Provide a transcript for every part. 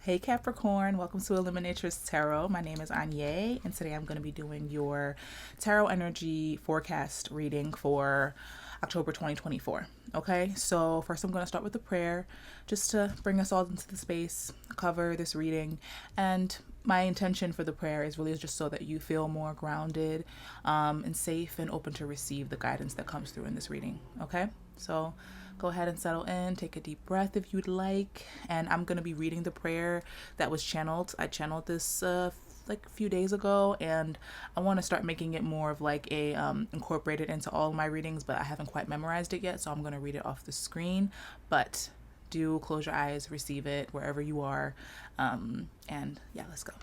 Hey Capricorn, welcome to Illuminatress Tarot. My name is Anye, and today I'm going to be doing your tarot energy forecast reading for October 2024. Okay, so first I'm going to start with a prayer just to bring us all into the space, cover this reading, and my intention for the prayer is really just so that you feel more grounded and safe and open to receive the guidance that comes through in this reading. Okay, so go ahead and settle in, take a deep breath if you'd like, and I'm going to be reading the prayer that was channeled. I channeled this like a few days ago, and I want to start making it more of like a incorporated into all of my readings, but I haven't quite memorized it yet, so I'm going to read it off the screen. But do close your eyes, receive it wherever you are, and yeah, let's go.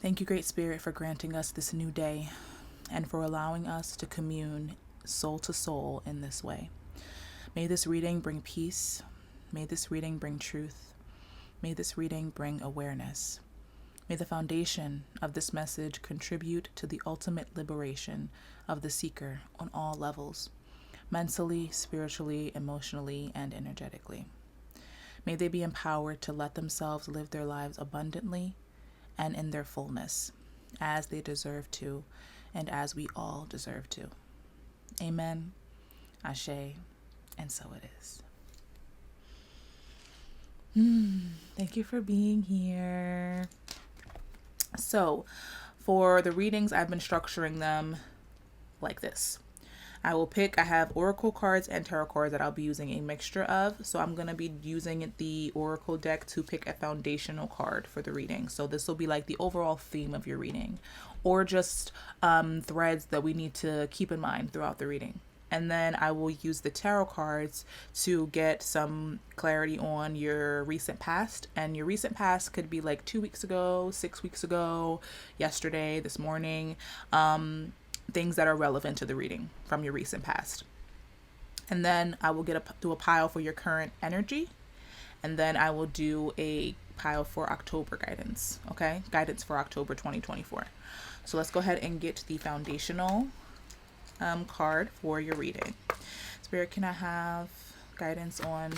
Thank you, Great Spirit, for granting us this new day and for allowing us to commune soul to soul in this way. May this reading bring peace. May this reading bring truth. May this reading bring awareness. May the foundation of this message contribute to the ultimate liberation of the seeker on all levels, mentally, spiritually, emotionally, and energetically. May they be empowered to let themselves live their lives abundantly and in their fullness, as they deserve to, and as we all deserve to. Amen, Ashe, and so it is. Thank you for being here. So, for the readings, I've been structuring them like this. I have oracle cards and tarot cards that I'll be using a mixture of. So I'm going to be using the oracle deck to pick a foundational card for the reading. So this will be like the overall theme of your reading, or just threads that we need to keep in mind throughout the reading. And then I will use the tarot cards to get some clarity on your recent past. And your recent past could be like 2 weeks ago, 6 weeks ago, yesterday, this morning. Things that are relevant to the reading from your recent past. And then I will do a pile for your current energy. And then I will do a pile for October guidance. Okay? Guidance for October 2024. So let's go ahead and get the foundational card for your reading. Spirit, can I have guidance on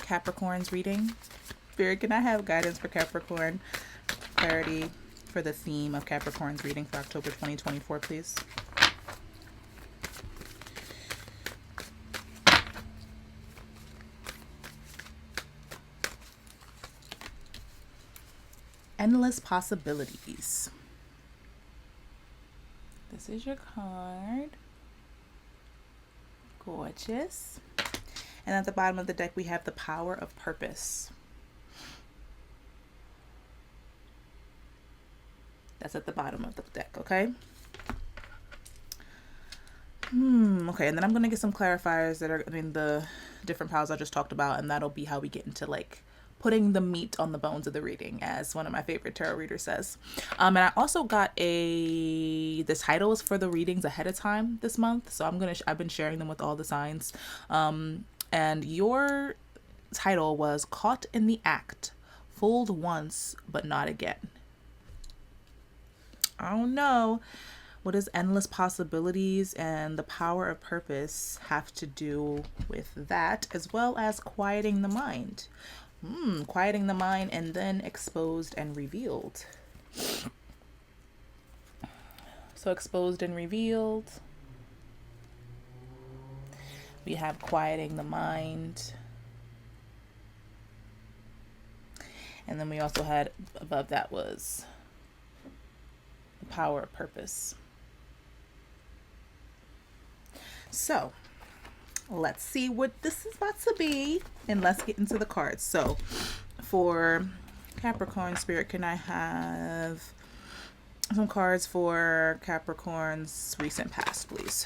Capricorn's reading? Spirit, can I have guidance for Capricorn? Clarity for the theme of Capricorn's reading for October 2024, please. Endless possibilities. This is your card. Gorgeous. And at the bottom of the deck, we have the power of purpose. That's at the bottom of the deck, okay? Okay, and then I'm going to get some clarifiers that are the different piles I just talked about, and that'll be how we get into like putting the meat on the bones of the reading, as one of my favorite tarot readers says. And I also got the titles for the readings ahead of time this month, so I've been sharing them with all the signs. And your title was Caught in the Act, Fooled Once But Not Again. I don't know. What does endless possibilities and the power of purpose have to do with that, as well as quieting the mind? Quieting the mind and then exposed and revealed. So exposed and revealed. We have quieting the mind. And then we also had above that was power of purpose. So let's see what this is about to be, and let's get into the cards. So for Capricorn, Spirit, can I have some cards for Capricorn's recent past, please?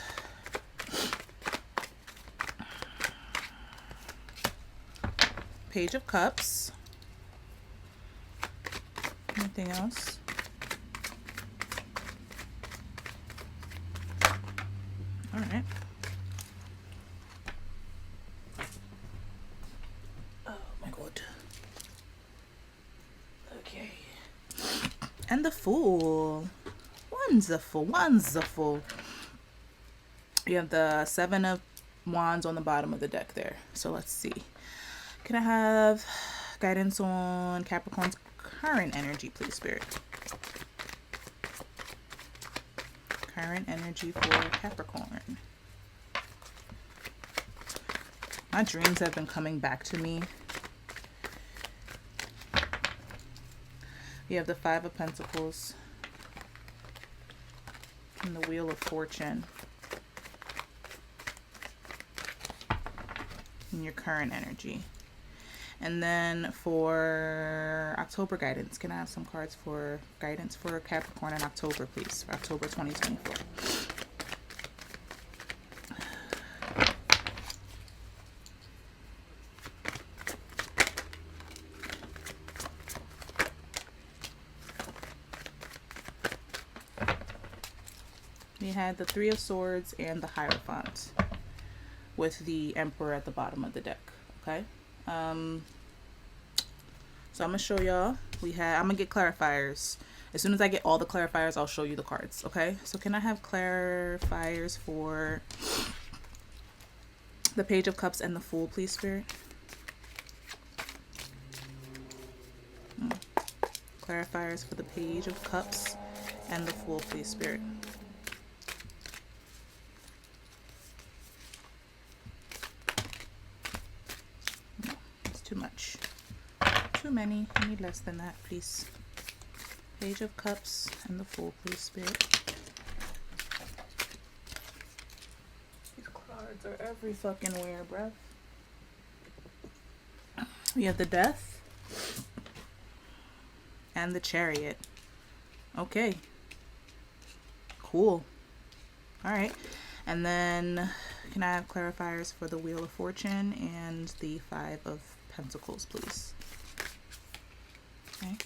Page of Cups. Anything else? All right. Oh my God. Okay. And the Fool. Wonderful, wonderful. You have the 7 of Wands on the bottom of the deck there. So let's see. Can I have Guidance on Capricorn's current energy, please, Spirit. Current energy for Capricorn. My dreams have been coming back to me. You have the Five of Pentacles and the Wheel of Fortune in your current energy. And then for October guidance, can I have some cards for guidance for Capricorn in October, please? For October 2024. We had the Three of Swords and the Hierophant with the Emperor at the bottom of the deck. Okay. So I'm gonna show y'all. I'm gonna get clarifiers. As soon as I get all the clarifiers, I'll show you the cards. Okay. So can I have clarifiers for the Page of Cups and the Fool, please, Spirit? Clarifiers for the Page of Cups and the Fool, please, Spirit. Too much. Too many. I need less than that, please. Page of Cups and the Fool, please, Spirit. These cards are every fucking where, bruh. We have the Death and the Chariot. Okay. Cool. Alright. And then can I have clarifiers for the Wheel of Fortune and the Five of Pentacles, please? Okay.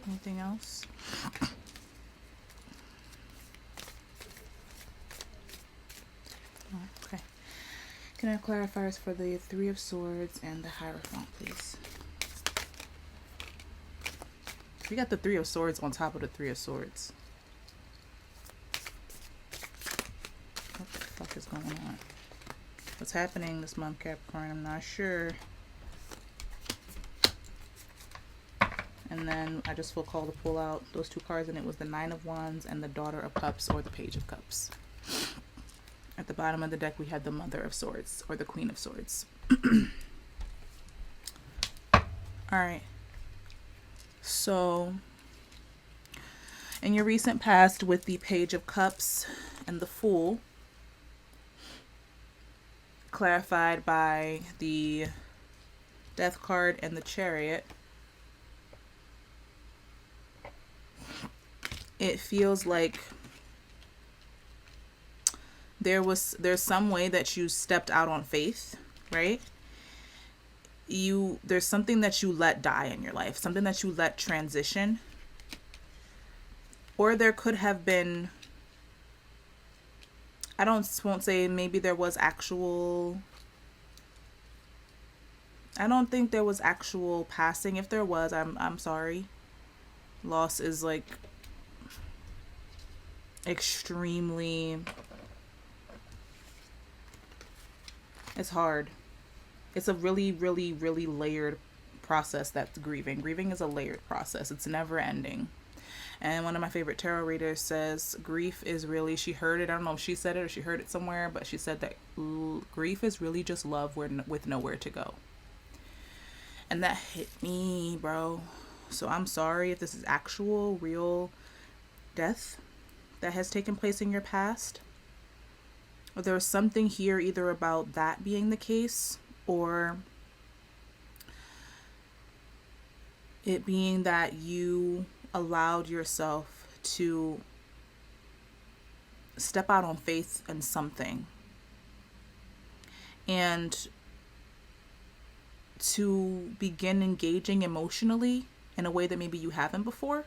Anything else? Oh, okay. Can I have clarifiers for the Three of Swords and the Hierophant, please? We got the Three of Swords on top of the Three of Swords. What the fuck is going on? What's happening this month, Capricorn? I'm not sure. And then I just feel called to pull out those two cards, and it was the Nine of Wands and the Daughter of Cups, or the Page of Cups. At the bottom of the deck, we had the Mother of Swords, or the Queen of Swords. Alright. So, in your recent past with the Page of Cups and the Fool, clarified by the Death card and the Chariot, it feels like there's some way that you stepped out on faith, right? There's something that you let die in your life, something that you let transition, or there could have been, won't say maybe there was actual, I don't think there was actual passing. If there was, I'm sorry. Loss is like extremely, it's hard. It's a really, really, really layered process that's grieving. Grieving is a layered process. It's never ending. And one of my favorite tarot readers says grief is really, she heard it, I don't know if she said it or she heard it somewhere, but she said that grief is really just love with nowhere to go. And that hit me, bro. So I'm sorry if this is actual, real death that has taken place in your past. Or there was something here either about that being the case, or it being that you allowed yourself to step out on faith in something and to begin engaging emotionally in a way that maybe you haven't before,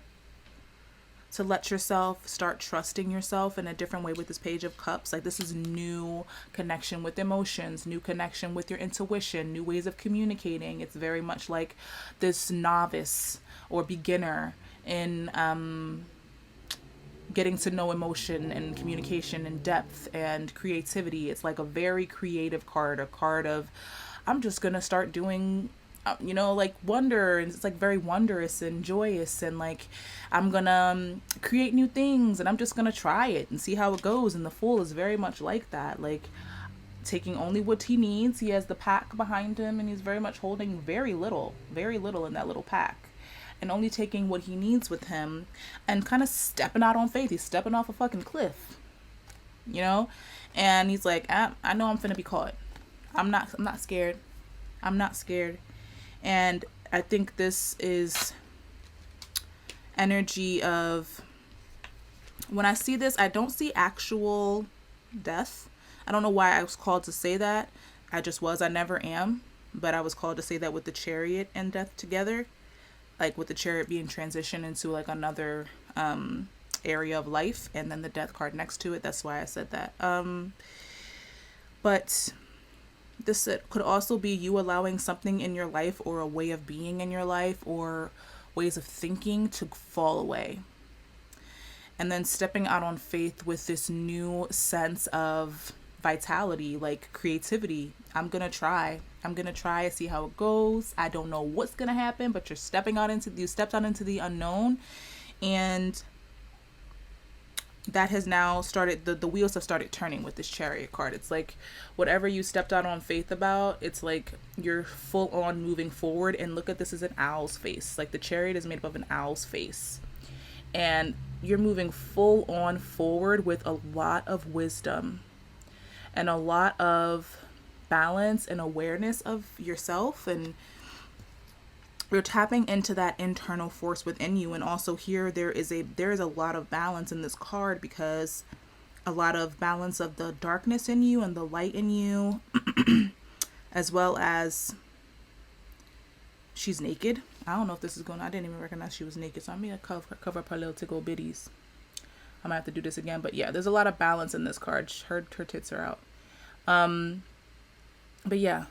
to let yourself start trusting yourself in a different way with this Page of Cups. Like, this is new connection with emotions, new connection with your intuition, new ways of communicating. It's very much like this novice or beginner in getting to know emotion and communication and depth and creativity. It's like a very creative card, a card of I'm just gonna start doing like wonder, and it's like very wondrous and joyous, and like I'm gonna create new things, and I'm just gonna try it and see how it goes. And the Fool is very much like that, like taking only what he needs. He has the pack behind him, and he's very much holding very little in that little pack, and only taking what he needs with him, and kind of stepping out on faith. He's stepping off a fucking cliff, you know, and he's like, I know I'm finna be caught. I'm not scared. I'm not scared. And I think this is energy of, when I see this, I don't see actual death. I don't know why I was called to say that. I just was. I never am. But I was called to say that with the Chariot and death together. Like with the Chariot being transitioned into like another area of life, and then the Death card next to it. That's why I said that. But this could also be you allowing something in your life, or a way of being in your life, or ways of thinking to fall away. And then stepping out on faith with this new sense of vitality, like creativity. I'm going to try and see how it goes. I don't know what's going to happen, but you stepped out into the unknown. And that has now started, the wheels have started turning with this Chariot card. It's like whatever you stepped out on faith about, it's like you're full on moving forward. And look at this as an owl's face. Like the Chariot is made up of an owl's face. And you're moving full on forward with a lot of wisdom and a lot of balance and awareness of yourself. And you're tapping into that internal force within you. And also here there is a lot of balance in this card, because a lot of balance of the darkness in you and the light in you, as well as she's naked. I don't know if this is I didn't even recognize she was naked, so I'm gonna cover up her little tickle bitties. I might have to do this again, but yeah, there's a lot of balance in this card. Her tits are out. But yeah.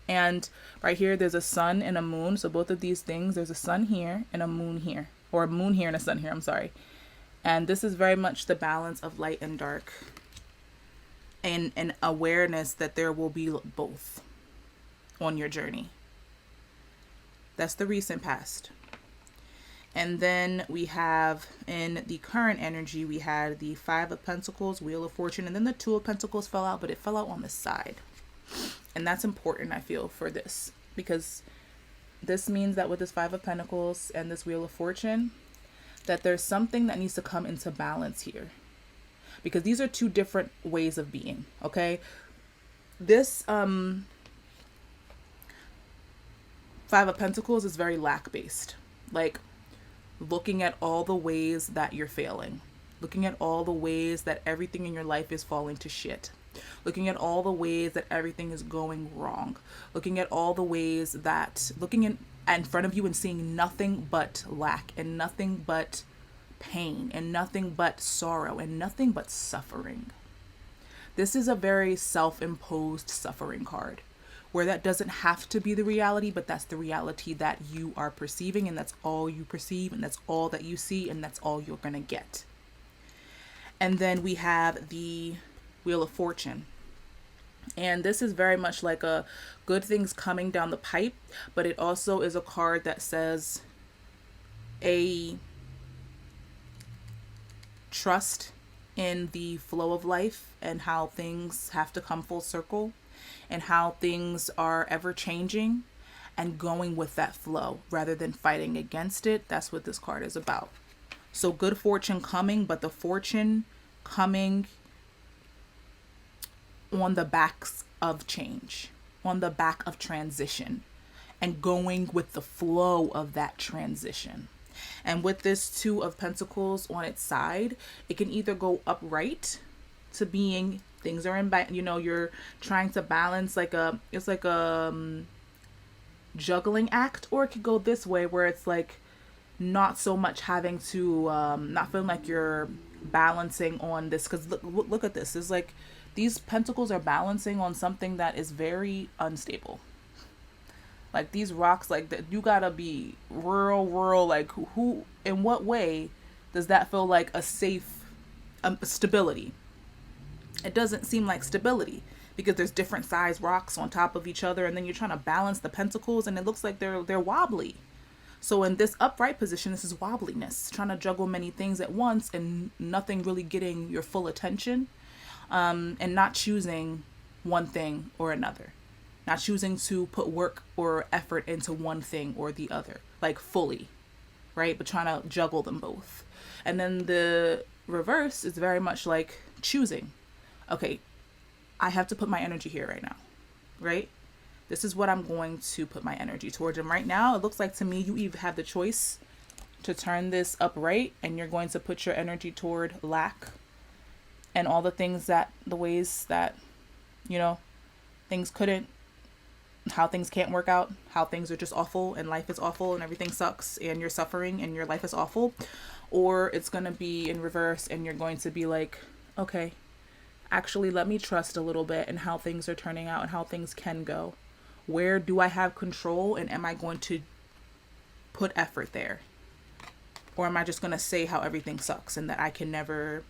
And right here, there's a sun and a moon. So both of these things, there's a sun here and a moon here, or a moon here and a sun here. I'm sorry. And this is very much the balance of light and dark, and an awareness that there will be both on your journey. That's the recent past. And then we have, in the current energy, we had the Five of Pentacles, Wheel of Fortune, and then the Two of Pentacles fell out, but it fell out on the side. And that's important, I feel, for this, because this means that with this Five of Pentacles and this Wheel of Fortune, that there's something that needs to come into balance here, because these are two different ways of being. Okay, this Five of Pentacles is very lack based, like looking at all the ways that you're failing, looking at all the ways that everything in your life is falling to shit, looking at all the ways that everything is going wrong, looking at all the ways that, looking in front of you and seeing nothing but lack, and nothing but pain, and nothing but sorrow, and nothing but suffering. This is a very self-imposed suffering card, where that doesn't have to be the reality, but that's the reality that you are perceiving, and that's all you perceive, and that's all that you see, and that's all you're gonna get. And then we have the Wheel of Fortune. And this is very much like a good things coming down the pipe, but it also is a card that says a trust in the flow of life, and how things have to come full circle, and how things are ever changing, and going with that flow rather than fighting against it. That's what this card is about. So good fortune coming, but the fortune coming on the backs of change, on the back of transition, and going with the flow of that transition. And with this Two of Pentacles on its side, it can either go upright to being things are in, you're trying to balance it's like a juggling act, or it could go this way where it's like not so much having to not feeling like you're balancing on this, because look at this. It's like these pentacles are balancing on something that is very unstable. Like these rocks, like that, you gotta be real, like who, in what way does that feel like a safe stability? It doesn't seem like stability, because there's different size rocks on top of each other, and then you're trying to balance the pentacles and it looks like they're wobbly. So in this upright position, this is wobbliness, trying to juggle many things at once and nothing really getting your full attention, and not choosing one thing or another, not choosing to put work or effort into one thing or the other, like fully, right? But trying to juggle them both. And then the reverse is very much like choosing. Okay, I have to put my energy here right now, right? This is what I'm going to put my energy towards. And right now, it looks like to me, you either have the choice to turn this upright and you're going to put your energy toward lack and all the things that, the ways that, you know, things couldn't, how things can't work out, how things are just awful and life is awful and everything sucks and you're suffering and your life is awful. Or it's going to be in reverse and you're going to be like, okay, actually let me trust a little bit in how things are turning out and how things can go. Where do I have control, and am I going to put effort there? Or am I just going to say how everything sucks and that I can never,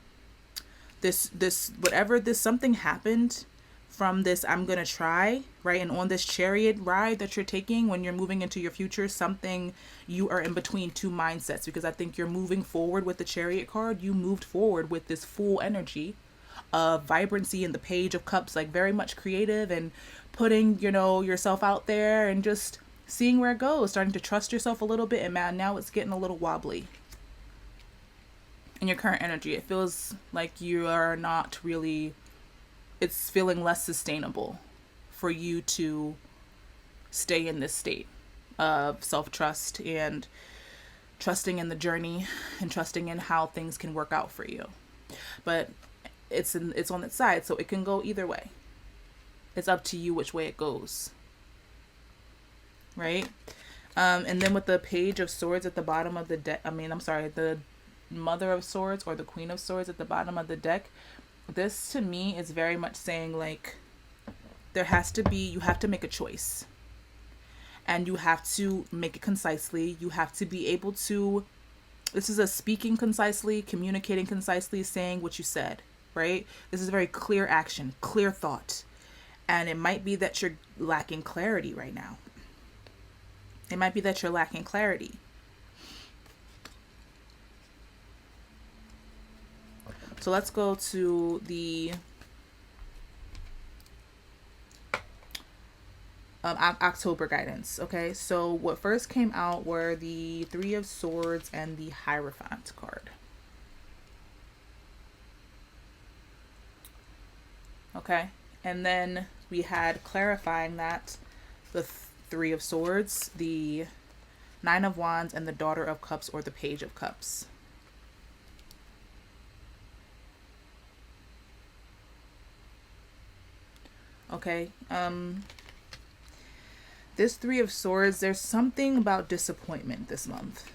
something happened from this, I'm going to try, right? And on this chariot ride that you're taking, when you're moving into your future, something, you are in between two mindsets, because I think you're moving forward with the chariot card. You moved forward with this full energy of vibrancy in the Page of Cups, like very much creative and putting, you know, yourself out there and just seeing where it goes, starting to trust yourself a little bit. And man, now it's getting a little wobbly in your current energy. It feels like you are not really, it's feeling less sustainable for you to stay in this state of self-trust and trusting in the journey and trusting in how things can work out for you. But it's on its side, so it can go either way. It's up to you which way it goes, right? And then with the Page of Swords at the bottom of the deck, the Mother of Swords or the Queen of Swords at the bottom of the deck, this to me is very much saying like you have to make a choice, and you have to make it concisely. You have to be able to, this is a speaking concisely, communicating concisely, saying what you said, right? This is very clear action, clear thought. And it might be that you're lacking clarity right now. It might be that you're lacking clarity. So let's go to the October guidance. Okay, so what first came out were the Three of Swords and the Hierophant card. Okay, and then we had clarifying that the Three of Swords, the Nine of Wands, and the Daughter of Cups or the Page of Cups. Okay, this Three of Swords, there's something about disappointment this month.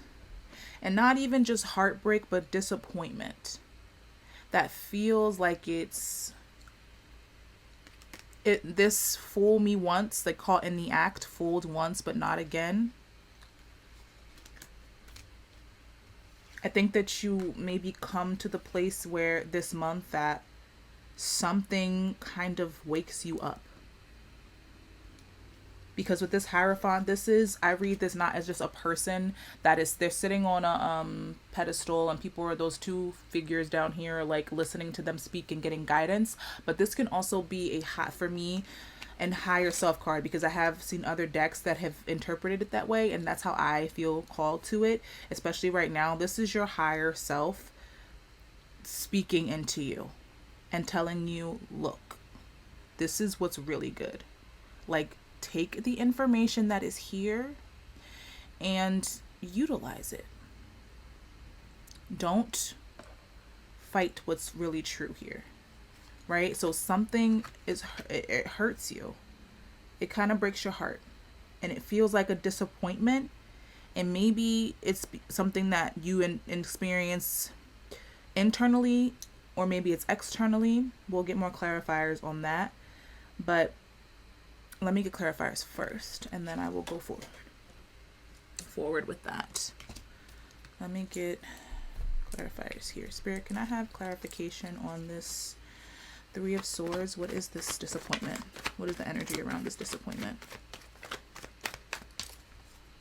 And not even just heartbreak, but disappointment. That feels like this fool me once, like caught in the act, fooled once but not again. I think that you maybe come to the place where this month that something kind of wakes you up. Because with this Hierophant, I read this not as just a person that is, they're sitting on a pedestal and people are those two figures down here like listening to them speak and getting guidance. But this can also be for me, an higher self card, because I have seen other decks that have interpreted it that way, and that's how I feel called to it, especially right now. This is your higher self speaking into you and telling you, look, this is what's really good. Like, take the information that is here and utilize it. Don't fight what's really true here, right? So something it hurts you. It kind of breaks your heart and it feels like a disappointment, and maybe it's something that you experience internally, or maybe it's externally. We'll get more clarifiers on that, but let me get clarifiers first, and then I will go forward with that. Let me get clarifiers here. Spirit, can I have clarification on this Three of Swords. What is this disappointment? What is the energy around this disappointment?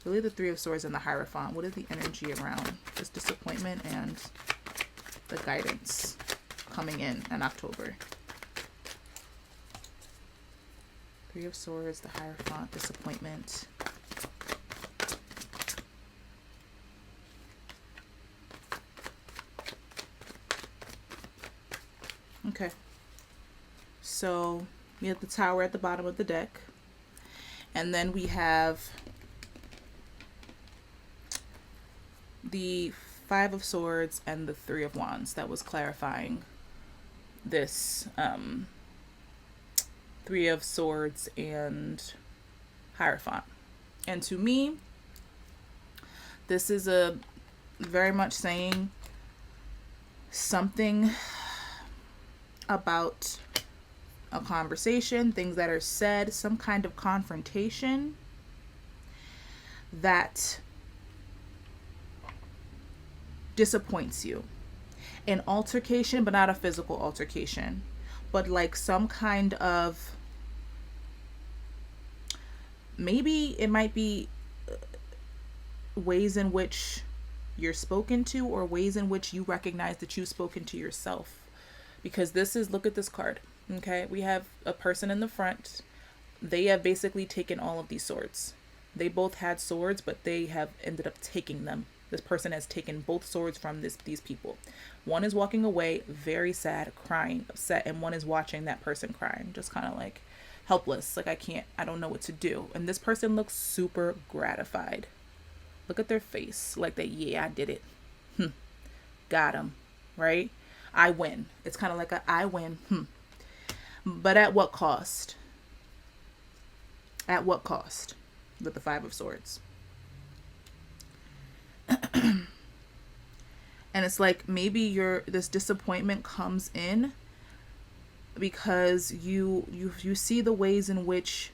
Really, the Three of Swords and the Hierophant. What is the energy around this disappointment and the guidance coming in October? Three of Swords, the Hierophant, disappointment. Okay. So we have the Tower at the bottom of the deck. And then we have the Five of Swords and the Three of Wands. That was clarifying this Three of Swords and Hierophant. And to me, this is a very much saying something about a conversation, things that are said, some kind of confrontation that disappoints you. An altercation, but not a physical altercation, but like some kind of, maybe it might be ways in which you're spoken to, or ways in which you recognize that you've spoken to yourself. Because this is, look at this card. Okay, we have a person in the front. They have basically taken all of these swords. They both had swords, but they have ended up taking them. This person has taken both swords from these people. One is walking away, very sad, crying, upset, and one is watching that person crying, just kind of like helpless, like I don't know what to do. And this person looks super gratified. Look at their face, like that, yeah, I did it. Got him, right? I win. It's kind of like I win. But at what cost? At what cost? With the Five of Swords. And it's like maybe this disappointment comes in because you see the ways in which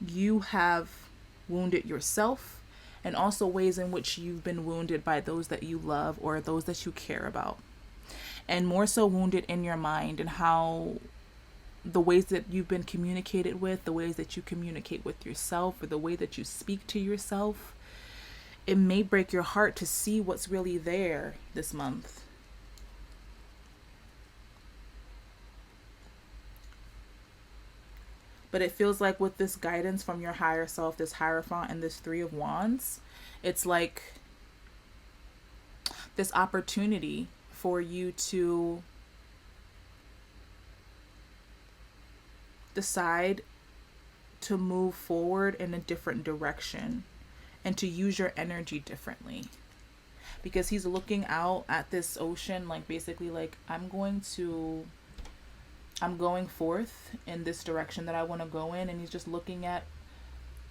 you have wounded yourself, and also ways in which you've been wounded by those that you love or those that you care about. And more so wounded in your mind, and how the ways that you've been communicated with, the ways that you communicate with yourself, or the way that you speak to yourself. It may break your heart to see what's really there this month. But it feels like with this guidance from your higher self, this Hierophant and this Three of Wands, it's like this opportunity for you to decide to move forward in a different direction and to use your energy differently. Because he's looking out at this ocean, like basically like, I'm going forth in this direction that I want to go in. And he's just looking at,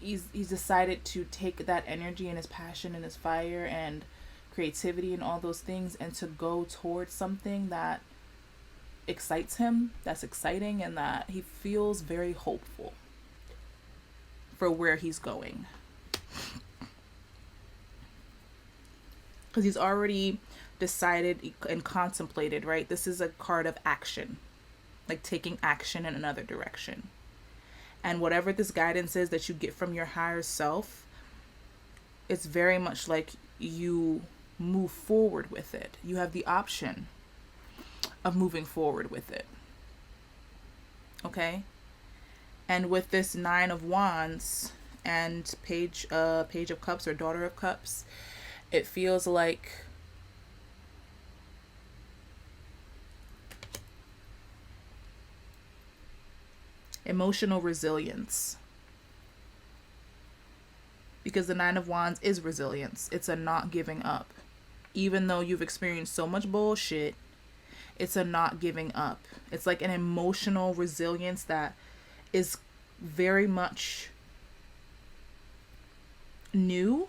he's decided to take that energy and his passion and his fire and creativity and all those things, and to go towards something that excites him, that's exciting, and that he feels very hopeful for where he's going. Because he's already decided and contemplated, right? This is a card of action, like taking action in another direction. And whatever this guidance is that you get from your higher self, it's very much like you move forward with it. You have the option of moving forward with it. Okay? And with this Nine of Wands and Page of Cups or Daughter of Cups, it feels like emotional resilience. Because the Nine of Wands is resilience. It's a not giving up. Even though you've experienced so much bullshit, it's a not giving up. It's like an emotional resilience that is very much new.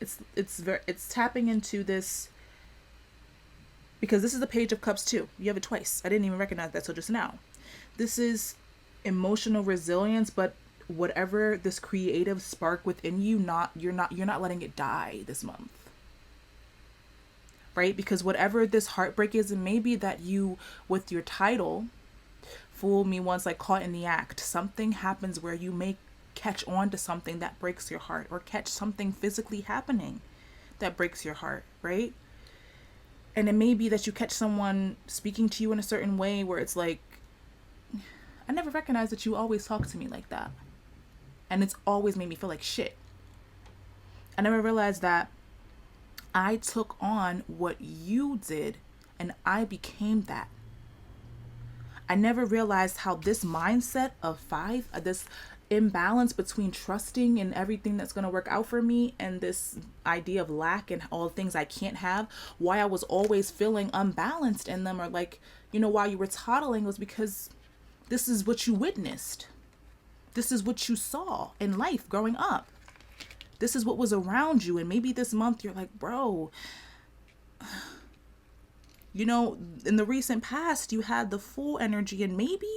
It's tapping into this, because this is the Page of Cups too. You have it twice. I didn't even recognize that till just now. This is emotional resilience, but whatever this creative spark within you, you're not letting it die this month. Right? Because whatever this heartbreak is, it may be that you, with your title, Fool me once, like caught in the act. Something happens where you may catch on to something that breaks your heart, or catch something physically happening that breaks your heart, right? And it may be that you catch someone speaking to you in a certain way where it's like, I never recognized that you always talk to me like that. And it's always made me feel like shit. I never realized that I took on what you did and I became that. I never realized how this mindset of 5, this imbalance between trusting in everything that's going to work out for me and this idea of lack and all the things I can't have, why I was always feeling unbalanced in them, or like, you know, while you were toddling, was because this is what you witnessed. This is what you saw in life growing up. This is what was around you. And maybe this month you're like, bro, you know, in the recent past, you had the full energy, and maybe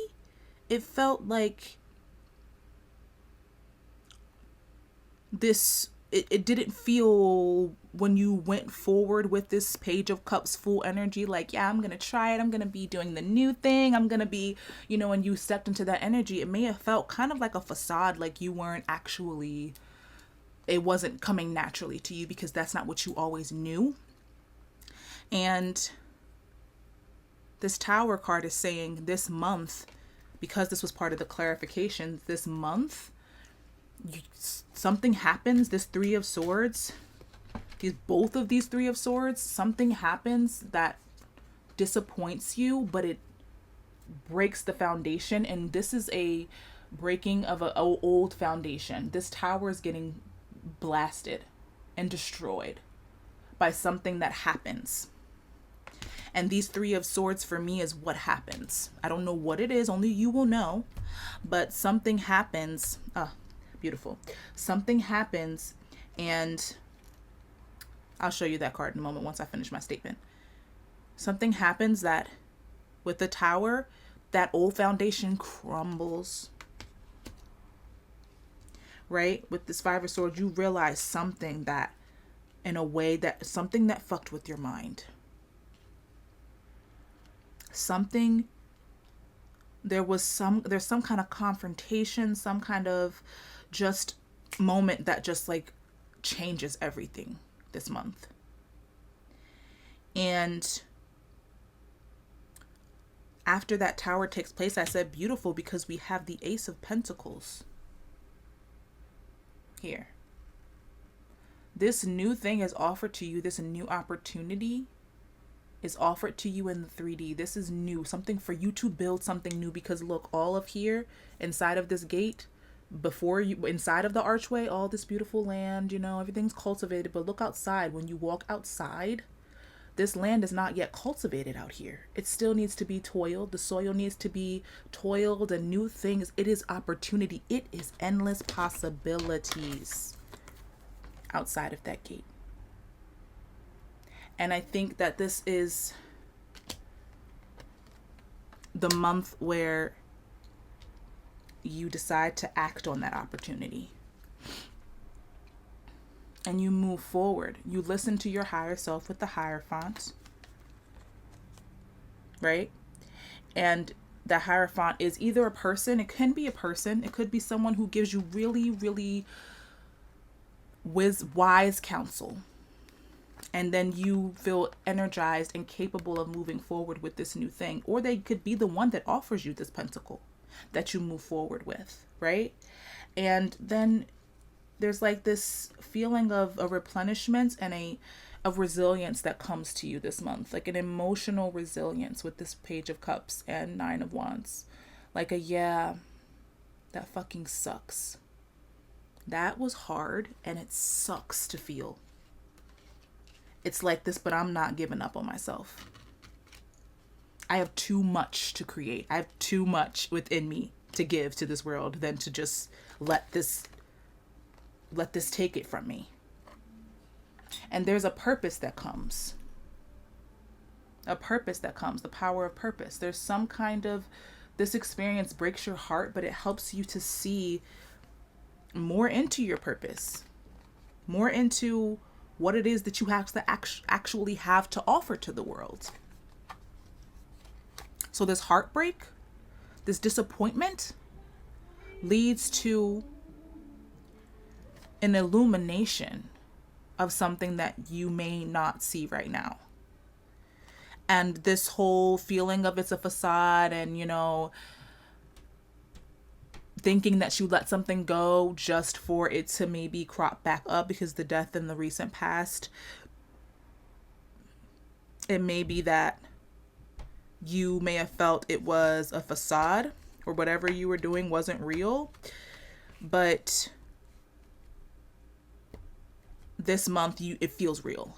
it felt like this, it didn't feel when you went forward with this Page of Cups full energy, like, yeah, I'm going to try it. I'm going to be doing the new thing. I'm going to be, you know, when you stepped into that energy, it may have felt kind of like a facade, like you weren't actually, it wasn't coming naturally to you because that's not what you always knew. And this Tower card is saying this month, because this was part of the clarification, this month, something happens. This Three of Swords, both of these Three of Swords, something happens that disappoints you, but it breaks the foundation. And this is a breaking of an old foundation. This Tower is getting blasted and destroyed by something that happens. And these Three of Swords for me is what happens. I don't know what it is, only you will know. But something happens. Beautiful. Something happens, and I'll show you that card in a moment once I finish my statement. Something happens that with the Tower, that old foundation crumbles. Right? With this Five of Swords, you realize something that, in a way, that something that fucked with your mind. There's some kind of confrontation, some kind of just moment that just like changes everything this month. And after that Tower takes place, I said beautiful because we have the Ace of Pentacles here. This new thing is offered to you. This new opportunity is offered to you in the 3D. This is new, something for you to build something new, because look, all of here inside of this gate, before you, inside of the archway, all this beautiful land, you know, everything's cultivated, but look outside. When you walk outside, this land is not yet cultivated out here. It still needs to be toiled. The soil needs to be toiled, and new things. It is opportunity. It is endless possibilities outside of that gate. And I think that this is the month where you decide to act on that opportunity. And you move forward. You listen to your higher self with the Hierophant. Right? And the Hierophant is either a person. It can be a person. It could be someone who gives you really, really wise counsel. And then you feel energized and capable of moving forward with this new thing. Or they could be the one that offers you this pentacle that you move forward with, right? And then there's like this feeling of a replenishment and of resilience that comes to you this month. Like an emotional resilience with this Page of Cups and Nine of Wands. Like yeah, that fucking sucks. That was hard and it sucks to feel. It's like this, but I'm not giving up on myself. I have too much to create. I have too much within me to give to this world than to just let this take it from me. And there's a purpose that comes. A purpose that comes. The power of purpose. There's some kind of, this experience breaks your heart, but it helps you to see more into your purpose. More into what it is that you have to actually have to offer to the world. So this heartbreak, this disappointment leads to an illumination of something that you may not see right now. And this whole feeling of it's a facade and, you know, thinking that you let something go just for it to maybe crop back up because the death in the recent past, it may be that you may have felt it was a facade or whatever you were doing wasn't real. But this month, it feels real.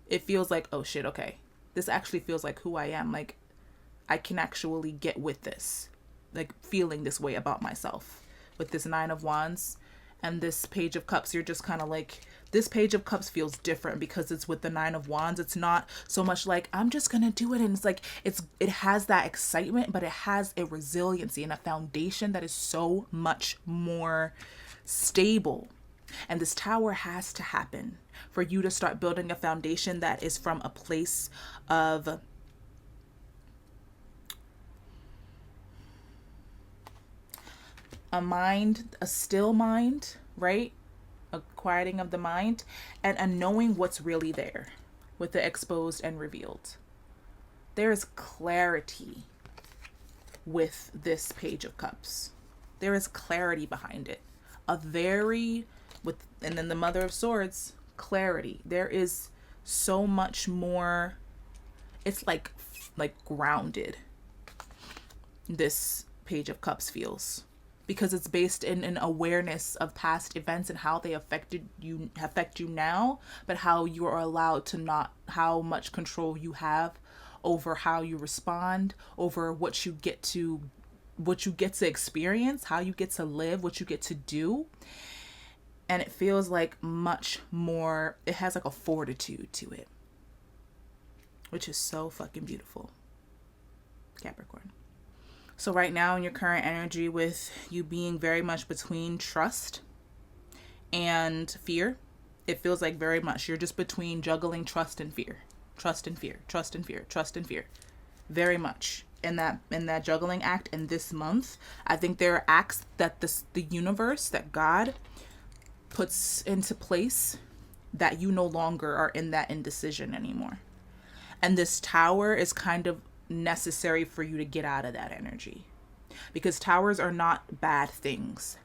It feels like, oh shit, okay. This actually feels like who I am. Like, I can actually get with this. Like, feeling this way about myself. With this 9 of Wands and this Page of Cups, you're just kind of like, this Page of Cups feels different because it's with the 9 of Wands. It's not so much like, I'm just gonna do it. And it's like, it has that excitement, but it has a resiliency and a foundation that is so much more stable. And this Tower has to happen for you to start building a foundation that is from a place of a mind, a still mind, right? A quieting of the mind, and a knowing what's really there with the exposed and revealed. There is clarity with this Page of Cups. There is clarity behind it. And then the Mother of Swords, clarity. There is so much more. It's like grounded. This Page of Cups feels, because it's based in an awareness of past events and how they affect you now, but how you are allowed to not, how much control you have over how you respond, over what you get to experience, how you get to live, what you get to do. And it feels like much more, it has like a fortitude to it, which is so fucking beautiful, Capricorn. So right now in your current energy, with you being very much between trust and fear, it feels like very much you're just between juggling trust and fear, trust and fear, trust and fear, trust and fear. Very much in that juggling act. And this month, I think there are acts that the universe, that God puts into place, that you no longer are in that indecision anymore. And this Tower is kind of necessary for you to get out of that energy, because towers are not bad things.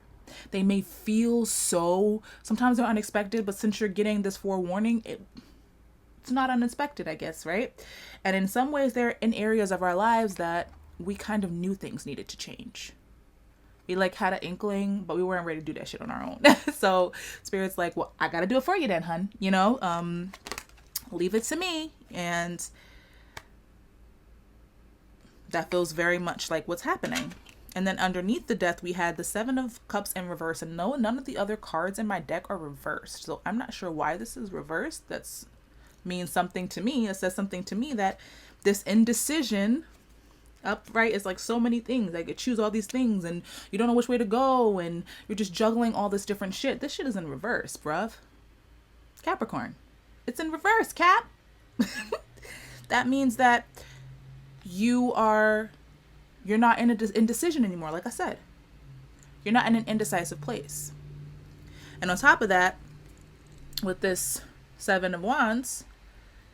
They may feel so, sometimes they're unexpected, but since you're getting this forewarning, it's not unexpected, I guess, right? And in some ways, they're in areas of our lives that we kind of knew things needed to change. We like had an inkling, but we weren't ready to do that shit on our own. So Spirit's like, well, I gotta do it for you then, hun. You know, leave it to me. And that feels very much like what's happening. And then underneath the Death, we had the 7 of Cups in reverse. And no, none of the other cards in my deck are reversed. So I'm not sure why this is reversed. That's means something to me. It says something to me that this indecision upright is like so many things. Like, you choose all these things and you don't know which way to go, and you're just juggling all this different shit. This shit is in reverse, bruv. Capricorn. It's in reverse, Cap. That means that you're not in an indecision anymore. Like I said, you're not in an indecisive place. And on top of that, with this 7 of Wands,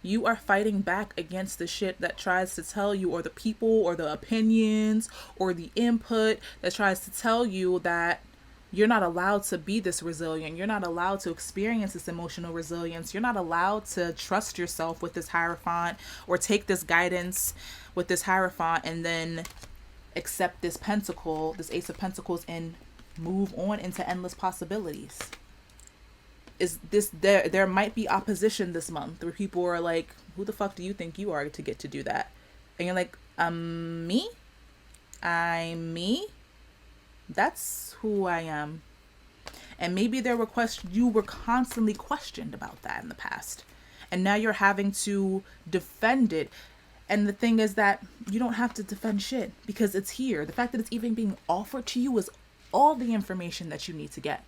you are fighting back against the shit that tries to tell you, or the people, or the opinions, or the input that tries to tell you that you're not allowed to be this resilient. You're not allowed to experience this emotional resilience. You're not allowed to trust yourself with this Hierophant, or take this guidance with this Hierophant and then accept this Pentacle, this Ace of Pentacles, and move on into endless possibilities. Is this there might be opposition this month where people are like, who the fuck do you think you are to get to do that? And you're like, me? I'm me? That's who I am. And maybe you were constantly questioned about that in the past. And now you're having to defend it. And the thing is that you don't have to defend shit, because it's here. The fact that it's even being offered to you is all the information that you need to get.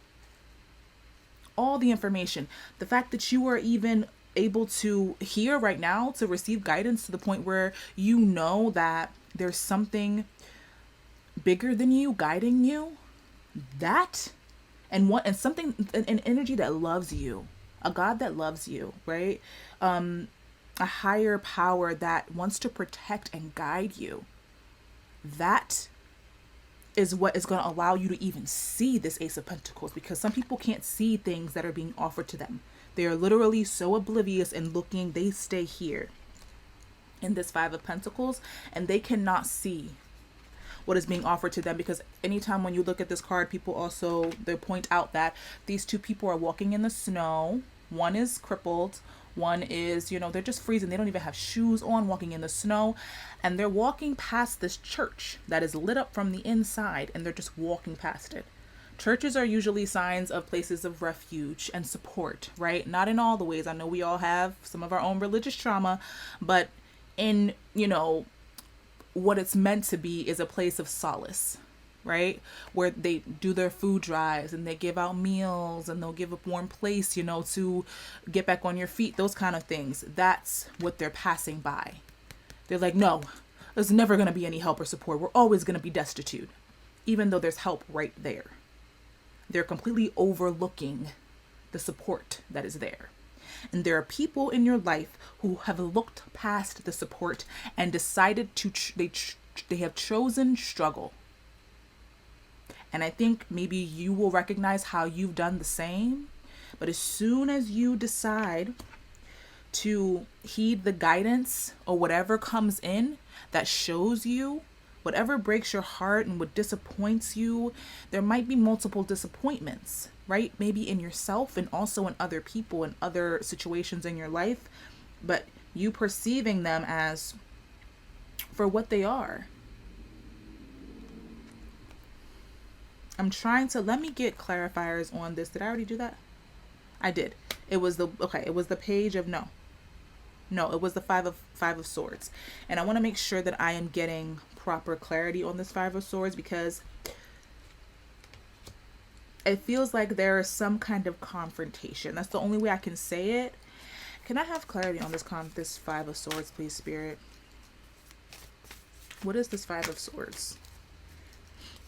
All the information. The fact that you are even able to hear right now, to receive guidance to the point where you know that there's something bigger than you guiding you. That and something, an energy that loves you, a God that loves you, right? A higher power that wants to protect and guide you. That is what is going to allow you to even see this Ace of Pentacles, because some people can't see things that are being offered to them. They are literally so oblivious and looking, they stay here in this Five of Pentacles, and they cannot see what is being offered to them, because anytime when you look at this card, people also, they point out that these two people are walking in the snow. One is crippled, one is, they're just freezing. They don't even have shoes on, walking in the snow, and they're walking past this church that is lit up from the inside, and they're just walking past it. Churches are usually signs of places of refuge and support, right? Not in all the ways. I know we all have some of our own religious trauma, but in, what it's meant to be is a place of solace, right? Where they do their food drives and they give out meals and they'll give a warm place, to get back on your feet, those kind of things. That's what they're passing by. They're like, no, there's never going to be any help or support. We're always going to be destitute, even though there's help right there. They're completely overlooking the support that is there. And there are people in your life who have looked past the support and decided to, they have chosen struggle. And I think maybe you will recognize how you've done the same. But as soon as you decide to heed the guidance or whatever comes in that shows you, whatever breaks your heart and what disappoints you, there might be multiple disappointments, right? Maybe in yourself and also in other people and other situations in your life, but you perceiving them as for what they are. I'm trying to, let me get clarifiers on this. Did I already do that? I did. It was the page of, it was the five of swords. And I want to make sure that I am getting proper clarity on this Five of Swords, because it feels like there is some kind of confrontation. That's the only way I can say it. Can I have clarity on this Five of Swords, please, Spirit? What is this Five of Swords?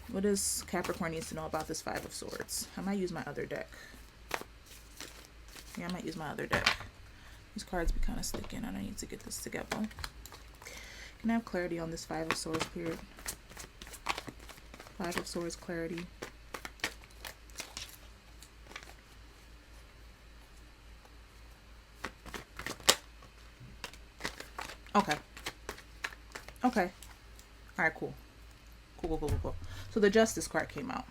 What does Capricorn needs to know about this Five of Swords? I might use my other deck. Yeah, I might use my other deck. These cards be kind of sticking. I need to get this together. Can I have clarity on this Five of Swords, period? Five of Swords, clarity. Okay. Okay. All right, cool. Cool. So the Justice card came out.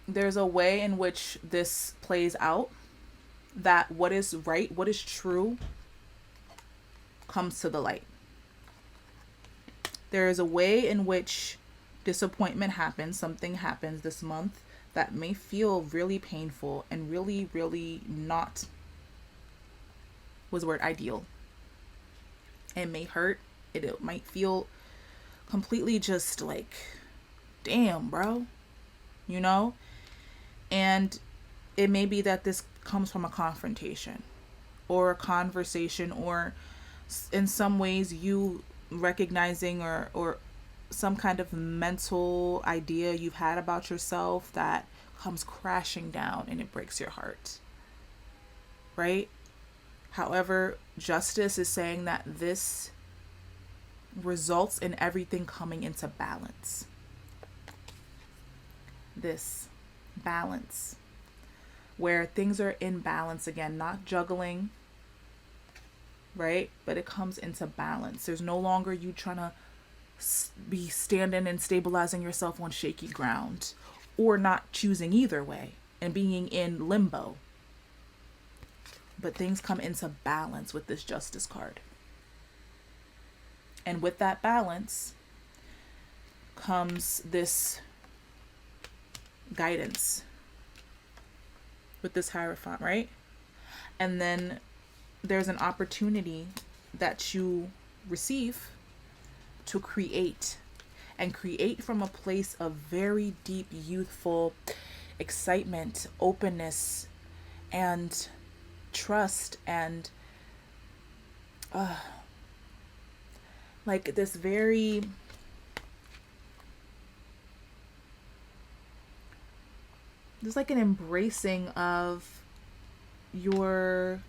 There's a way in which this plays out, that what is right, what is true, comes to the light. There is a way in which disappointment happens, something happens this month that may feel really painful and really, really not, ideal. It may hurt. It might feel completely just like, damn, bro, and it may be that this comes from a confrontation or a conversation, or in some ways you recognizing or some kind of mental idea you've had about yourself that comes crashing down and it breaks your heart, right? However, justice is saying that this results in everything coming into balance. This balance, where things are in balance again, not juggling, right? But it comes into balance. There's no longer you trying to be standing and stabilizing yourself on shaky ground, or not choosing either way and being in limbo. But things come into balance with this Justice card. And with that balance comes this guidance with this Hierophant, right? And then there's an opportunity that you receive to create, and create from a place of very deep youthful excitement, openness, and trust, and like this very, there's like an embracing of your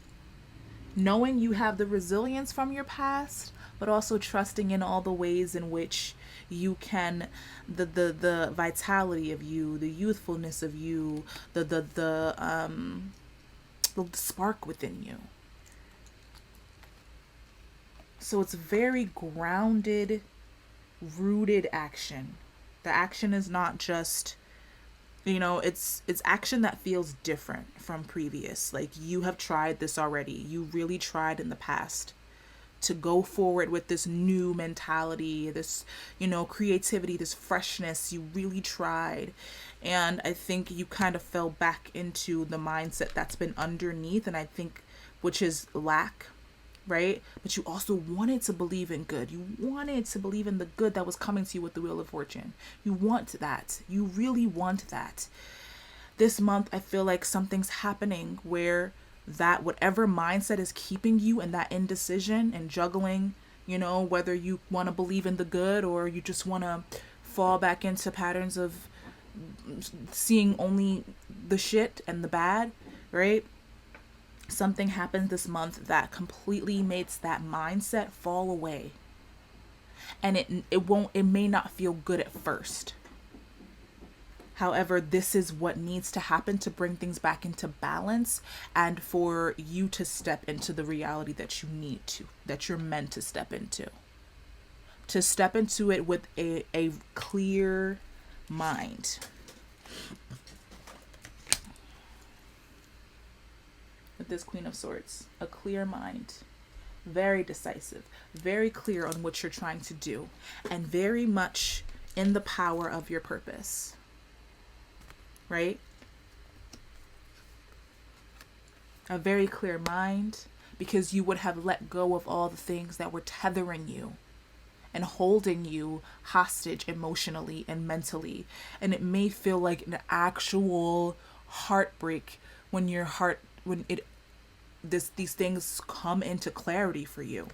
knowing you have the resilience from your past, but also trusting in all the ways in which you can, the vitality of you, the youthfulness of you, the spark within you. So it's very grounded, rooted action. The action is not just, it's action that feels different from previous. Like, you have tried this already. You really tried in the past to go forward with this new mentality, this, creativity, this freshness. You really tried. And I think you kind of fell back into the mindset that's been underneath, and I think, which is lack, right? But you also wanted to believe in good. You wanted to believe in the good that was coming to you with the Wheel of Fortune. You want that. You really want that. This month, I feel like something's happening where that whatever mindset is keeping you in that indecision and juggling, whether you want to believe in the good or you just want to fall back into patterns of seeing only the shit and the bad, right? Something happened this month that completely makes that mindset fall away. And it may not feel good at first. However, this is what needs to happen to bring things back into balance and for you to step into the reality that you need to, that you're meant to step into. To step into it with a clear mind. With this Queen of Swords, a clear mind, very decisive, very clear on what you're trying to do, and very much in the power of your purpose, right? A very clear mind, because you would have let go of all the things that were tethering you and holding you hostage emotionally and mentally. And it may feel like an actual heartbreak when these things come into clarity for you.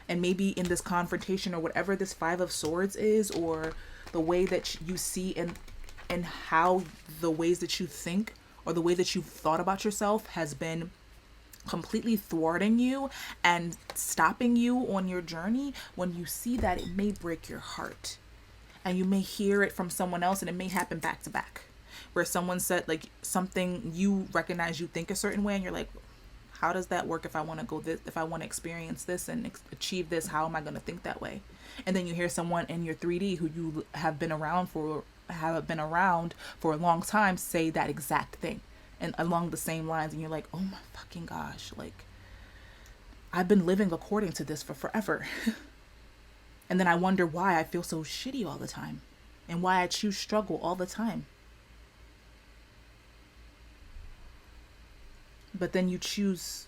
And maybe in this confrontation or whatever this Five of Swords is, or the way that you see and how the ways that you think or the way that you've thought about yourself has been completely thwarting you and stopping you on your journey. When you see that, it may break your heart. And you may hear it from someone else, and it may happen back to back, where someone said like something, you recognize you think a certain way, and you're like, how does that work? If I want to go this, if I want to experience this and achieve this, how am I going to think that way? And then you hear someone in your 3D who you have been around for a long time say that exact thing and along the same lines, and you're like, oh my fucking gosh, like, I've been living according to this for forever. And then I wonder why I feel so shitty all the time and why I choose struggle all the time. But then you choose,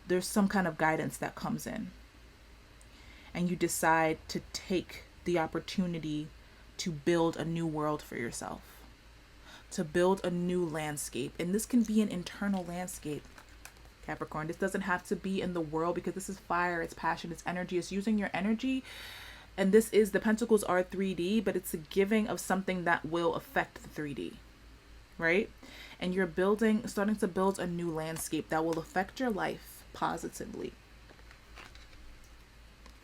there's some kind of guidance that comes in, and you decide to take the opportunity to build a new world for yourself, to build a new landscape. And this can be an internal landscape, Capricorn. This doesn't have to be in the world, because this is fire, it's passion, it's energy, it's using your energy. And this is, the Pentacles are 3D, but it's a giving of something that will affect the 3D, right? And you're starting to build a new landscape that will affect your life positively.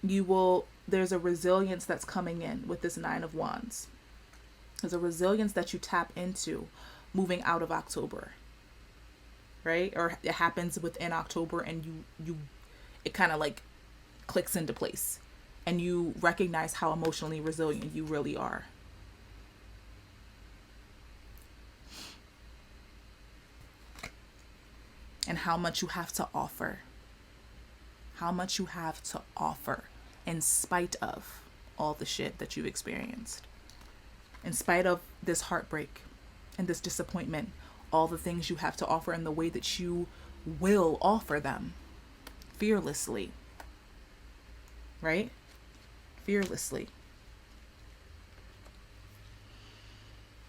There's a resilience that's coming in with this Nine of Wands. There's a resilience that you tap into moving out of October, right? Or it happens within October, and it kind of like clicks into place, and you recognize how emotionally resilient you really are. And how much you have to offer. How much you have to offer in spite of all the shit that you've experienced. In spite of this heartbreak and this disappointment, all the things you have to offer in the way that you will offer them. Fearlessly. Right? Fearlessly.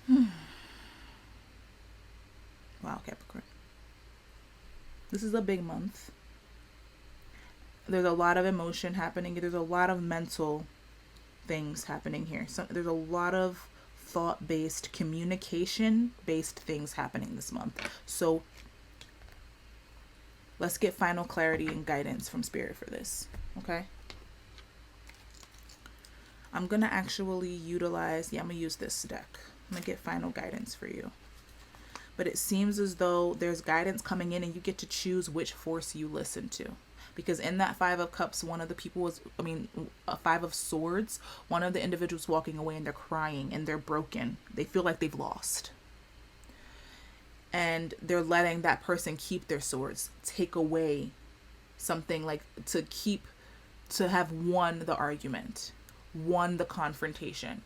Wow, Capricorn. This is a big month. there's a lot of emotion happening. There's a lot of mental things happening here. So there's a lot of thought-based, communication-based things happening this month. So let's get final clarity and guidance from Spirit for this, okay? I'm going to actually utilize, I'm going to use this deck. I'm going to get final guidance for you. But it seems as though there's guidance coming in and you get to choose which force you listen to. Because in that Five of Cups, one of the people was, a Five of Swords, one of the individuals walking away and they're crying and they're broken. They feel like they've lost. And they're letting that person keep their swords, take away something, like to have won the argument, won the confrontation.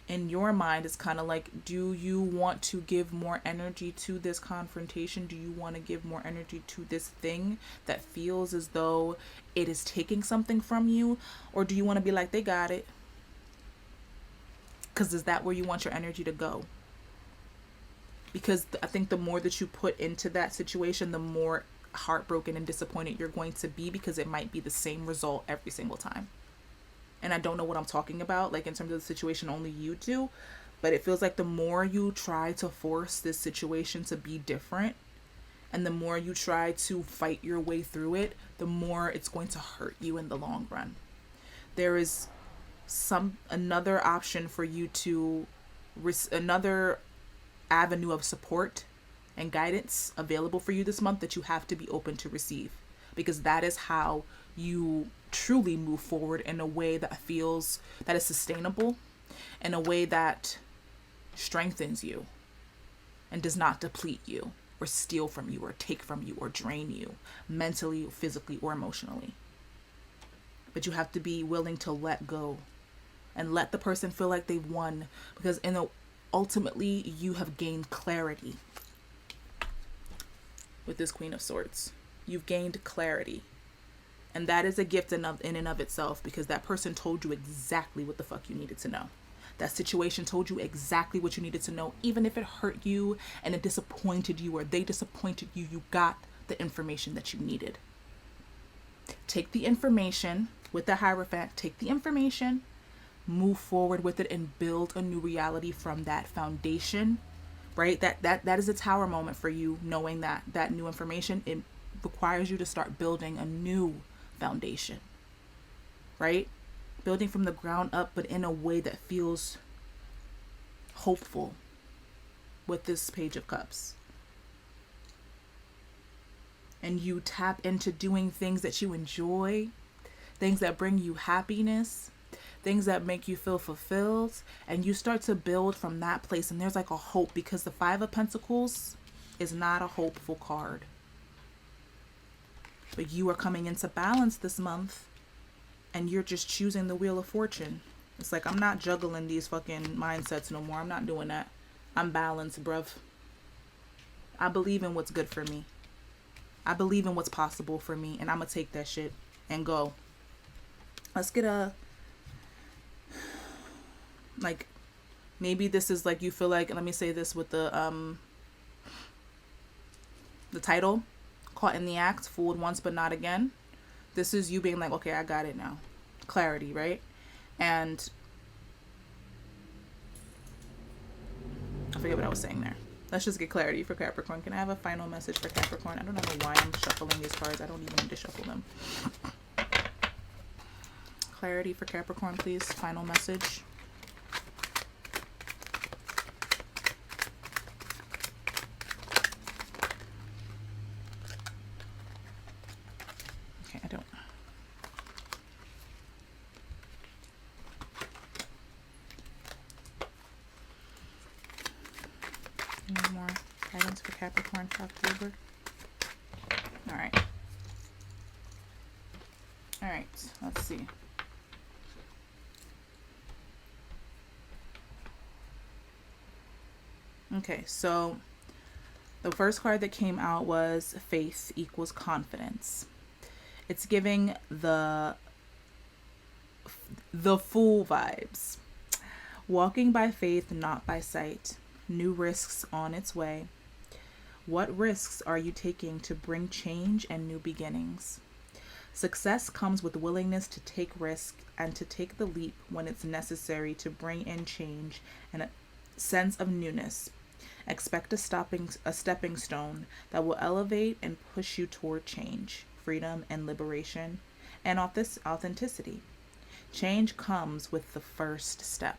In your mind, it's kind of like, do you want to give more energy to this confrontation? Do you want to give more energy to this thing that feels as though it is taking something from you? Or do you want to be like, they got it? Because is that where you want your energy to go? Because I think the more that you put into that situation, the more heartbroken and disappointed you're going to be, because it might be the same result every single time. And I don't know what I'm talking about, like in terms of the situation only you do, but it feels like the more you try to force this situation to be different, and the more you try to fight your way through it, the more it's going to hurt you in the long run. There is another option for you to, another avenue of support and guidance available for you this month that you have to be open to receive, because that is how you truly move forward in a way that is sustainable, in a way that strengthens you and does not deplete you or steal from you or take from you or drain you mentally, physically, or emotionally. But you have to be willing to let go and let the person feel like they've won, because ultimately you have gained clarity with this Queen of Swords. You've gained clarity. And that is a gift in and of itself, because that person told you exactly what the fuck you needed to know. That situation told you exactly what you needed to know. Even if it hurt you and it disappointed you, or they disappointed you, you got the information that you needed. Take the information with the Hierophant. Take the information, move forward with it, and build a new reality from that foundation, right? That is a tower moment for you, knowing that new information, it requires you to start building a new foundation, right? Building from the ground up, but in a way that feels hopeful with this Page of Cups. And you tap into doing things that you enjoy, things that bring you happiness, things that make you feel fulfilled, and you start to build from that place. And there's like a hope, because the Five of Pentacles is not a hopeful card. But you are coming into balance this month, and you're just choosing the Wheel of Fortune. It's like, I'm not juggling these fucking mindsets no more. I'm not doing that. I'm balanced, bruv. I believe in what's good for me. I believe in what's possible for me, and I'm gonna take that shit and go. Let's get maybe this is like, you feel like, let me say this with the title, Caught in the Act, Fooled Once But Not Again. This is you being like, okay, I got it now. Clarity, right? And I forget what I was saying there. Let's just get clarity for Capricorn. Can I have a final message for Capricorn? I don't know why I'm shuffling these cards. I don't even need to shuffle them. Clarity for Capricorn, please. Final message. Okay, I don't. Any more guidance for Capricorn for October? All right. All right, let's see. Okay, so the first card that came out was Faith equals confidence. It's giving the Fool vibes. Walking by faith, not by sight. New risks on its way. What risks are you taking to bring change and new beginnings? Success comes with willingness to take risk and to take the leap when it's necessary to bring in change and a sense of newness. Expect a stepping stone that will elevate and push you toward change, freedom, and liberation, and authenticity. Change comes with the first step.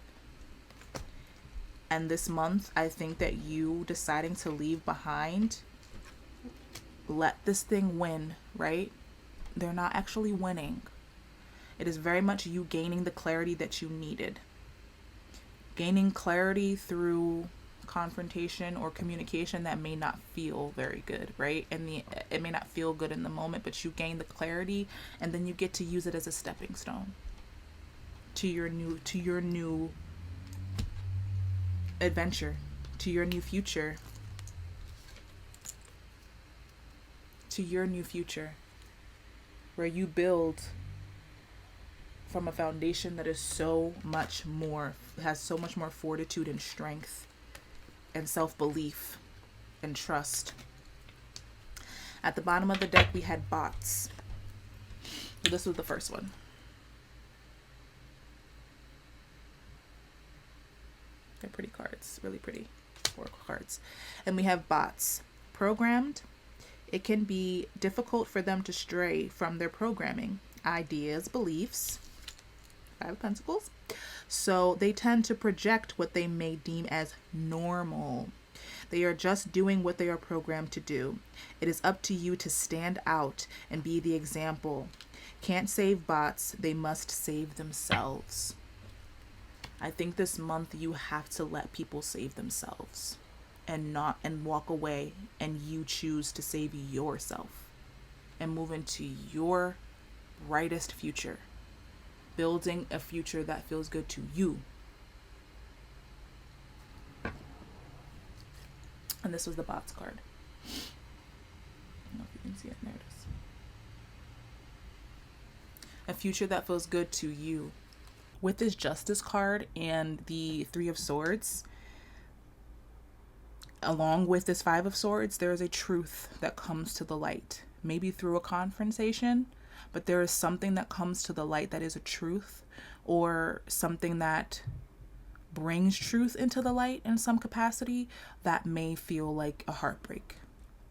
And this month, I think that you deciding to leave behind, let this thing win, right? They're not actually winning. It is very much you gaining the clarity that you needed. Gaining clarity through confrontation or communication that may not feel very good, right? And it may not feel good in the moment, but you gain the clarity, and then you get to use it as a stepping stone to your new adventure, to your new future, where you build from a foundation that is has so much more fortitude and strength and self-belief and trust. At the bottom of the deck, we had bots. So this was the first one. They're pretty cards, really pretty oracle cards. And we have bots. Programmed. It can be difficult for them to stray from their programming, ideas, beliefs. Five of Pentacles. So they tend to project what they may deem as normal. They are just doing what they are programmed to do. It is up to you to stand out and be the example. Can't save bots, they must save themselves. I think this month you have to let people save themselves and walk away, and you choose to save yourself and move into your brightest future, building a future that feels good to you. And this was the bots card. I don't know if you can see it. There it is. A future that feels good to you. With this Justice card and the Three of Swords, along with this Five of Swords, there is a truth that comes to the light. Maybe through a confrontation, but there is something that comes to the light that is a truth, or something that brings truth into the light in some capacity that may feel like a heartbreak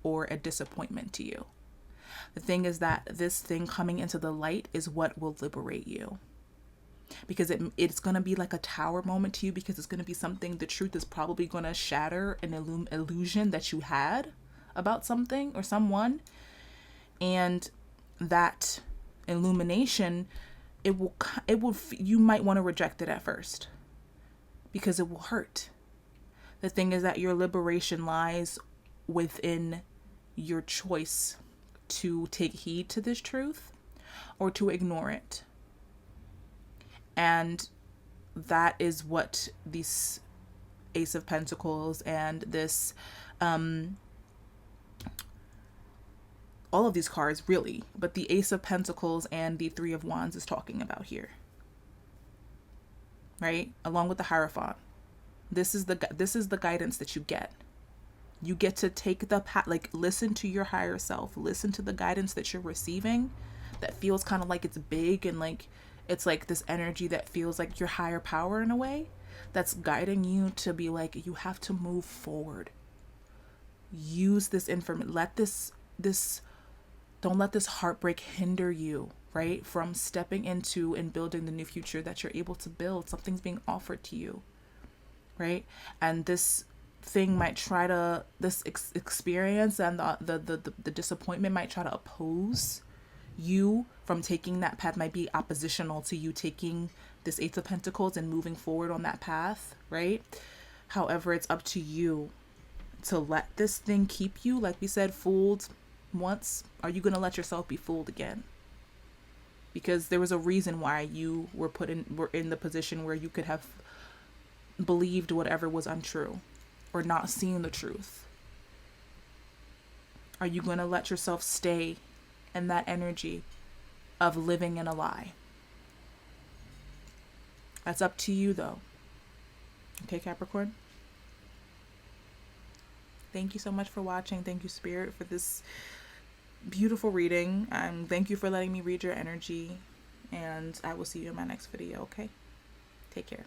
or a disappointment to you. The thing is that this thing coming into the light is what will liberate you. Because it's going to be like a tower moment to you, because it's going to be something, the truth is probably going to shatter an illusion that you had about something or someone. And that illumination, you might want to reject it at first because it will hurt. The thing is that your liberation lies within your choice to take heed to this truth or to ignore it. And that is what this Ace of Pentacles and this, all of these cards really, but the Ace of Pentacles and the Three of Wands is talking about here, right? Along with the Hierophant. This is the guidance that you get. You get to take the listen to your higher self, listen to the guidance that you're receiving that feels kind of like it's big and like it's like this energy that feels like your higher power in a way that's guiding you to be like, you have to move forward. Use this information. Don't let this heartbreak hinder you, right? From stepping into and building the new future that you're able to build. Something's being offered to you, right? And this thing might try to, this experience and the disappointment might try to oppose you from taking that path, might be oppositional to you taking this Eight of Pentacles and moving forward on that path, right? However, it's up to you to let this thing keep you, like we said, fooled once. Are you going to let yourself be fooled again? Because there was a reason why you were in the position where you could have believed whatever was untrue or not seen the truth. Are you going to let yourself stay in that energy of living in a lie? That's up to you though. Okay, Capricorn? Thank you so much for watching. Thank you, Spirit, for this beautiful reading. Thank you for letting me read your energy, and I will see you in my next video. Okay, take care.